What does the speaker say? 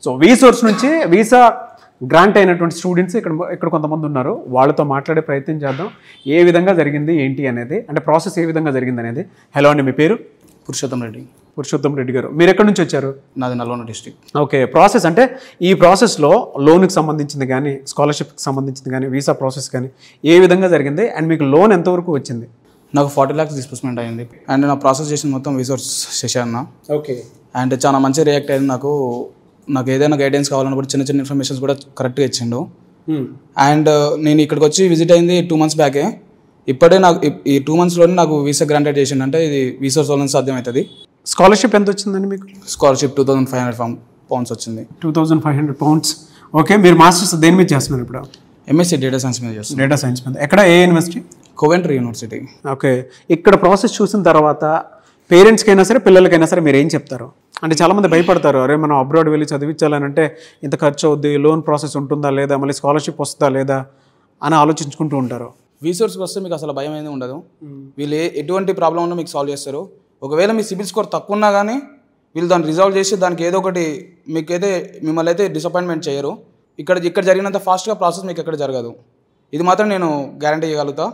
So వీసోర్స్ నుంచి visa grant అయినటువంటి students ఇక్కడ కొంతమంది ఉన్నారు. వాళ్ళతో మాట్లాడే ప్రయత్నం చేద్దాం. ఏ విధంగా జరిగింది ఏంటి అనేది, అంటే ప్రాసెస్ ఏ విధంగా జరిగింది అనేది. హలో అండి, మీ పేరు? పురుషోత్తం రెడ్డి గారు. మీరు ఎక్కడి నుంచి వచ్చారు? నాది నల్గొండ డిస్ట్రిక్ట్. ఓకే. ప్రాసెస్ అంటే ఈ ప్రాసెస్లో లోన్కి సంబంధించింది కానీ, స్కాలర్షిప్కి సంబంధించింది కానీ, వీసా ప్రాసెస్ కానీ ఏ విధంగా జరిగింది అండ్ మీకు లోన్ ఎంతవరకు వచ్చింది? నాకు 40 lakhs డిస్బర్స్మెంట్ అయింది అండ్ నా ప్రాసెస్ చేసిన మొత్తం విసోర్స్ చేశాను. ఓకే. అండ్ చాలా మంచిగా రియాక్ట్ అయింది. నాకు ఏదైనా గైడెన్స్ కావాలని కూడా చిన్న ఇన్ఫర్మేషన్స్ కూడా కరెక్ట్గా ఇచ్చిండు. అండ్ నేను ఇక్కడికి వచ్చి విజిట్ అయింది 2 months బ్యాకే. ఇప్పుడే నాకు ఈ 2 monthsలోనే నాకు వీసా గ్రాంటెడ్ చేసిండు. అంటే ఇది వీసోర్స్ వల్ల సాధ్యమవుతుంది. స్కాలర్షిప్ ఎంత వచ్చిందండి మీకు? స్కాలర్షిప్ 2500 pounds వచ్చింది. 2500 pounds. ఓకే. మీరు మాస్టర్స్ దేని మీద చేస్తున్నారు ఇప్పుడు? ఎంఎస్సీ డేటా సైన్స్ మీద చేస్తాను. డేటా సైన్స్ మీద. ఎక్కడ, ఏ యూనివర్సిటీ? Coventry university. ఓకే. ఇక్కడ ప్రాసెస్ చూసిన తర్వాత పేరెంట్స్కైనా సరే పిల్లలకైనా సరే మీరు ఏం చెప్తారు? అంటే చాలామంది భయపడతారు, అరే మనం అబ్రాడ్ వెళ్ళి చదివించాలనంటే ఇంత ఖర్చు అవుద్ది, లోన్ ప్రాసెస్ ఉంటుందా లేదా, మళ్ళీ స్కాలర్షిప్ వస్తుందా లేదా అని ఆలోచించుకుంటూ ఉంటారు. వీసోర్స్కి వస్తే మీకు అసలు భయం అనేది ఉండదు. వీళ్ళు ఎటువంటి ప్రాబ్లం ఉన్నా మీకు సాల్వ్ చేస్తారు. ఒకవేళ మీ సిబిల్ స్కోర్ తక్కువ ఉన్నా కానీ వీళ్ళు దాన్ని రిజాల్వ్ చేసి దానికి ఏదో ఒకటి మిమ్మల్ని అయితే డిసప్పాయింట్మెంట్ చేయరు. ఇక్కడ జరిగినంత ఫాస్ట్గా ప్రాసెస్ మీకు ఎక్కడ జరగదు. ఇది మాత్రం నేను గ్యారంటీ ఇవ్వగలుగుతా.